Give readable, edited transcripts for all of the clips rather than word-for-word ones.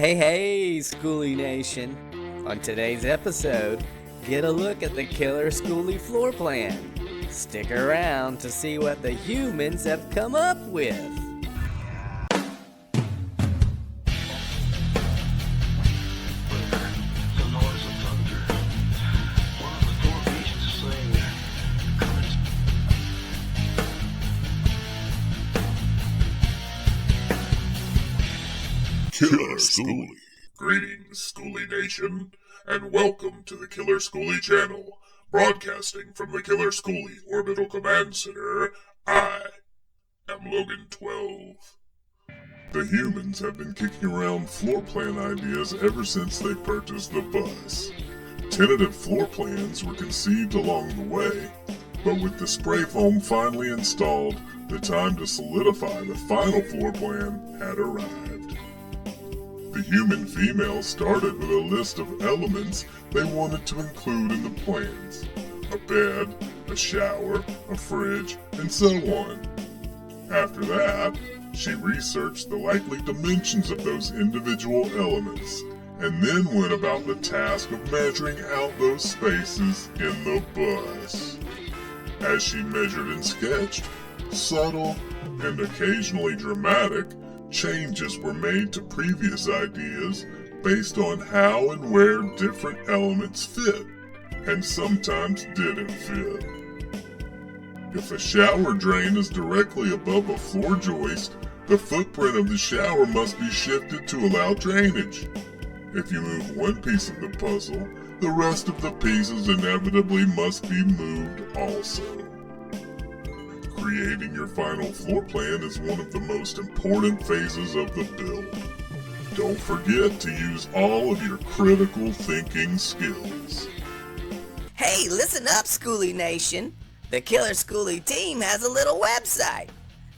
Hey, Skoolie Nation! On today's episode, get a look at the killer Skoolie floor plan. Stick around to see what the humans have come up with. Killer Skoolie. Greetings, Skoolie Nation, and welcome to the Killer Skoolie channel. Broadcasting from the Killer Skoolie Orbital Command Center, I am Logan 12. The humans have been kicking around floor plan ideas ever since they purchased the bus. Tentative floor plans were conceived along the way, but with the spray foam finally installed, the time to solidify the final floor plan had arrived. The human female started with a list of elements they wanted to include in the plans. A bed, a shower, a fridge, and so on. After that, she researched the likely dimensions of those individual elements, and then went about the task of measuring out those spaces in the bus. As she measured and sketched, subtle and occasionally dramatic changes were made to previous ideas based on how and where different elements fit, and sometimes didn't fit. If a shower drain is directly above a floor joist, the footprint of the shower must be shifted to allow drainage. If you move one piece of the puzzle, the rest of the pieces inevitably must be moved also. Creating your final floor plan is one of the most important phases of the build. Don't forget to use all of your critical thinking skills. Hey, listen up, Skoolie Nation! The Killer Skoolie team has a little website.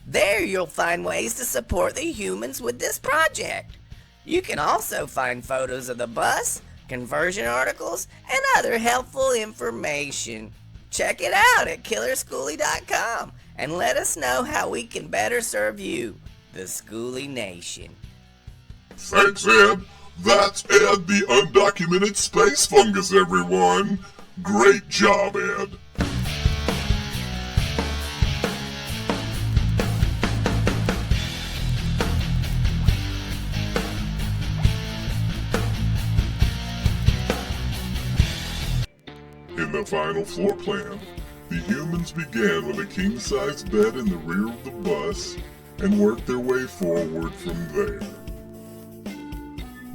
There you'll find ways to support the humans with this project. You can also find photos of the bus, conversion articles, and other helpful information. Check it out at killerskoolie.com and let us know how we can better serve you, the Skoolie Nation. Thanks, Ed. That's Ed the undocumented space fungus, everyone. Great job, Ed. In the final floor plan, the humans began with a king-size bed in the rear of the bus and worked their way forward from there.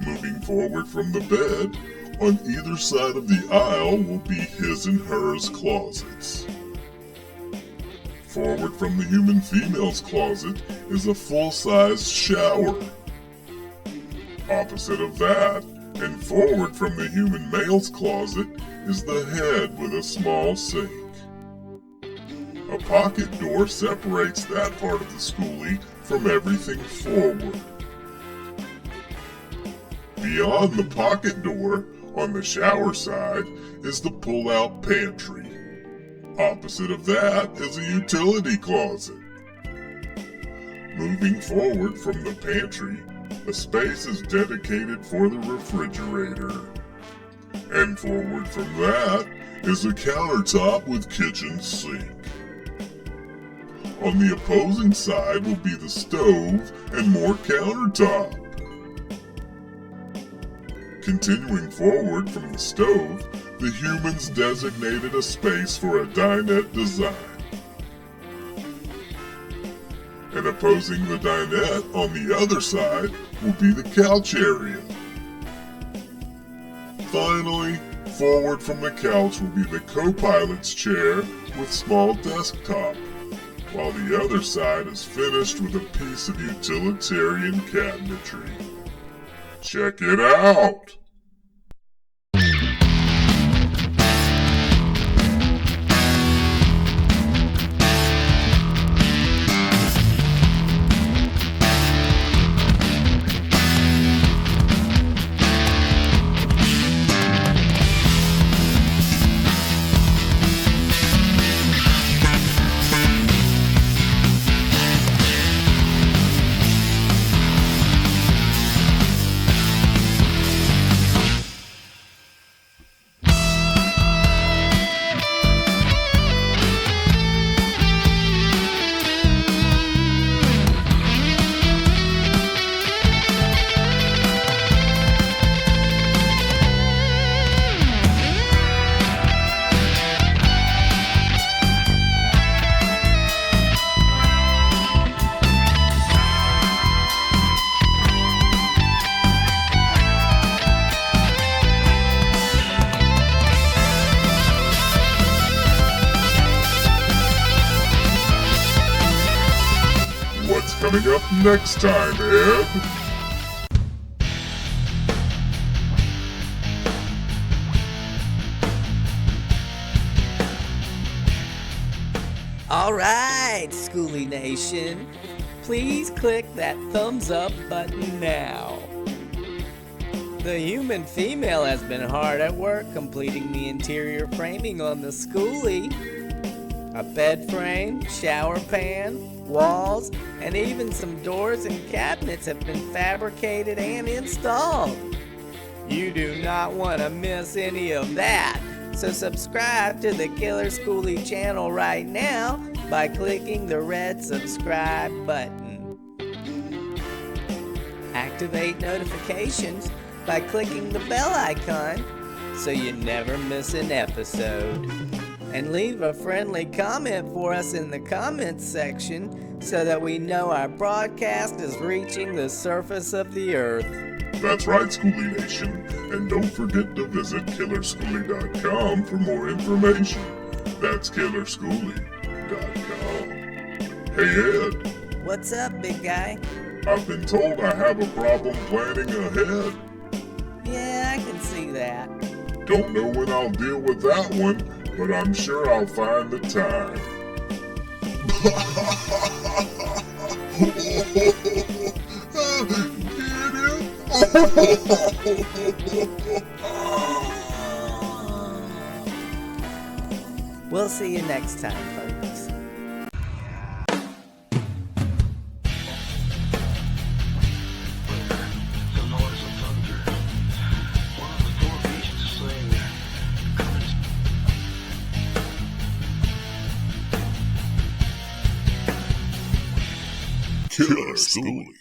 Moving forward from the bed, on either side of the aisle will be his and hers closets. Forward from the human female's closet is a full-size shower. Opposite of that, and forward from the human male's closet, is the head with a small sink. A pocket door separates that part of the Skoolie from everything forward. Beyond the pocket door, on the shower side, is the pull-out pantry. Opposite of that is a utility closet. Moving forward from the pantry, a space is dedicated for the refrigerator. And forward from that is a countertop with kitchen sink. On the opposing side will be the stove and more countertop. Continuing forward from the stove, the humans designated a space for a dinette design. And opposing the dinette on the other side will be the couch area. Finally, forward from the couch will be the co-pilot's chair with small desktop, while the other side is finished with a piece of utilitarian cabinetry. Check it out! coming up next time, Ed. Alright, Skoolie Nation. Please click that thumbs up button now. The human female has been hard at work completing the interior framing on the Skoolie. A bed frame, shower pan, walls, and even some doors and cabinets have been fabricated and installed. You do not want to miss any of that, so subscribe to the Killer Skoolie channel right now by clicking the red subscribe button. Activate notifications by clicking the bell icon so you never miss an episode. And leave a friendly comment for us in the comments section so that we know our broadcast is reaching the surface of the earth. That's right, Skoolie Nation. And don't forget to visit killerskoolie.com for more information. That's killerskoolie.com. Hey, Ed. What's up, big guy? I've been told I have a problem planning ahead. Yeah, I can see that. Don't know when I'll deal with that one, but I'm sure I'll find the time. We'll see you next time, folks. Killer Skoolie.